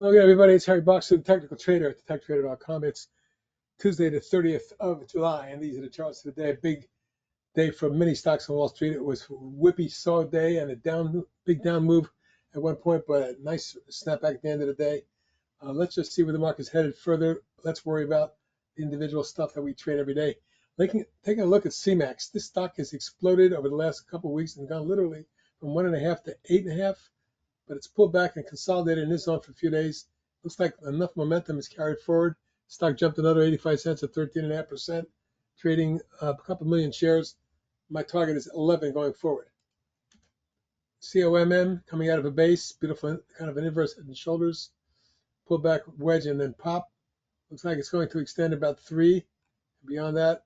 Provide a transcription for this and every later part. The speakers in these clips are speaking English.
Okay, everybody, it's Harry Boxer, the technical trader at thetechtrader.com. It's Tuesday, the 30th of July, and these are the charts of the day. Big day for many stocks on Wall Street. It was whippy saw day and a big down move at one point, but a nice snapback at the end of the day. Let's just see where the market's headed further. Let's worry about the individual stuff that we trade every day. Taking a look at CMAX, this stock has exploded over the last couple of weeks and gone literally from 1.5 to 8.5. But it's pulled back and consolidated in this zone for a few days. Looks like enough momentum is carried forward. Stock jumped another 85 cents at 13.5%, trading a couple million shares. My target is 11 going forward. COMM coming out of a base, beautiful kind of an inverse head and shoulders, pull back wedge and then pop. Looks like it's going to extend about 3. Beyond that,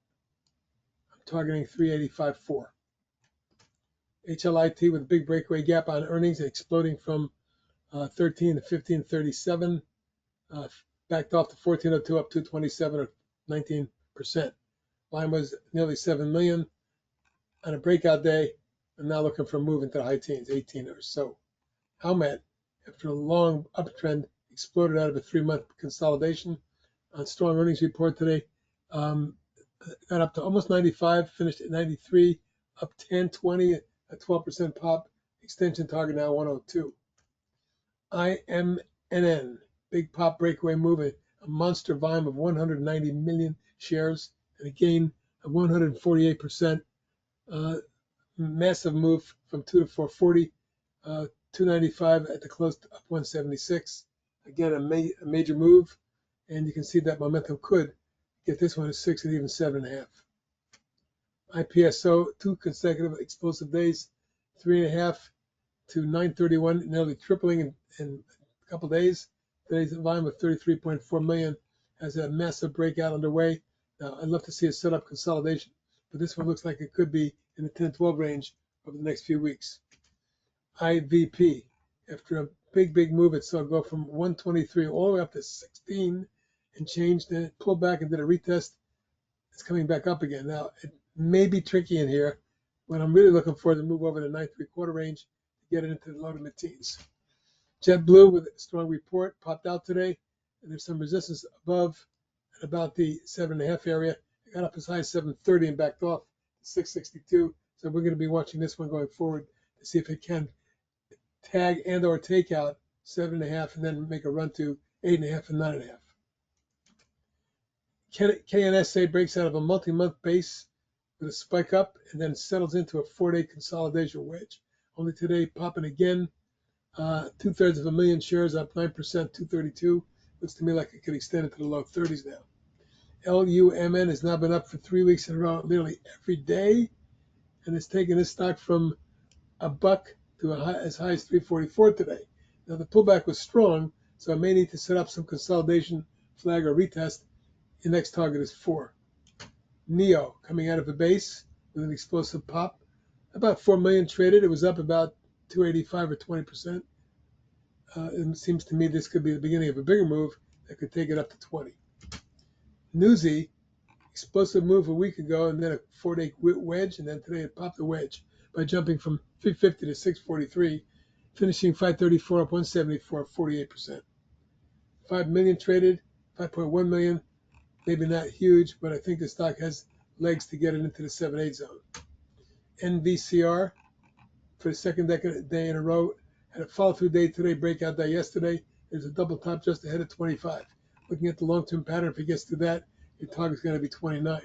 I'm targeting 385.4. HLIT with a big breakaway gap on earnings, exploding from 13 to 15.37, backed off to 14.02, up 227 or 19%. Line was nearly 7 million on a breakout day. I'm now looking for a move into the high teens, 18 or so. Howmet, after a long uptrend, exploded out of a 3-month consolidation on strong earnings report today. Got up to almost 95, finished at 93, up 10, 20, a 12% pop. Extension target now 102. Imnn, big pop breakaway move, a monster volume of 190 million shares, and a gain of 148%. Massive move from 2 to 440, 295 at the close, up 176. Again, a major move, and you can see that momentum could get this one to 6 and even 7.5. ISPO, 2 consecutive explosive days, 3.5 to 931, nearly tripling in a couple days. Today's volume of 33.4 million has a massive breakout underway. Now, I'd love to see a setup consolidation, but this one looks like it could be in the 10-12 range over the next few weeks. IVP, after a big move, it saw it go from 123 all the way up to 16 and changed, and it pulled back and did a retest. It's coming back up again. Now, it may be tricky in here, but I'm really looking for it to move over the 9.75 range to get it into the low to mid-teens. JetBLU with a strong report popped out today, and there's some resistance above at about the 7.5 area. It got up as high as 730 and backed off to 662. So we're going to be watching this one going forward to see if it can tag and or take out 7.5 and then make a run to 8.5 and 9.5. KNSA breaks out of a multi-month base with a spike up and then settles into a 4-day consolidation wedge. Only today popping again, 2/3 of a million shares, up 9%, 232. Looks to me like it could extend into the low 30s now. LUMN has now been up for 3 weeks in a row, nearly every day, and it's taken this stock from $1 to as high as 344 today. Now the pullback was strong, so I may need to set up some consolidation flag or retest. Your next target is 4. NEO coming out of a base with an explosive pop, about 4 million traded. It was up about 285 or 20%. It seems to me this could be the beginning of a bigger move that could take it up to 20. NuZee, explosive move a week ago, and then a 4-day wedge, and then today it popped the wedge by jumping from 350 to 643, finishing 534 up 174, 48%. 5 million traded, 5.1 million, maybe not huge, but I think the stock has legs to get it into the 7-8 zone. NVCR for the second day in a row, had a follow-through day today, breakout day yesterday. There's a double top just ahead of 25. Looking at the long-term pattern, if it gets to that, your target's going to be 29.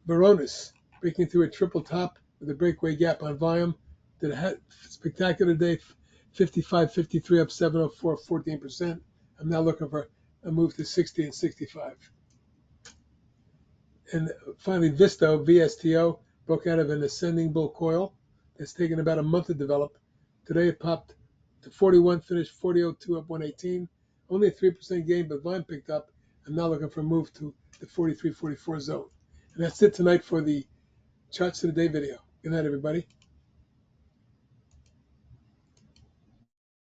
Vrns breaking through a triple top with a breakaway gap on volume. Did a spectacular day, 55, 53 up 704, 14%. I'm now looking for a move to 60 and 65. And finally, VSTO broke out of an ascending bull coil that's taken about a month to develop. Today it popped to 41, finished 40.02 up 118. Only a 3% gain, but volume picked up. I'm now looking for a move to the 43, 44 zone. And that's it tonight for the Charts of the Day video. Good night, everybody.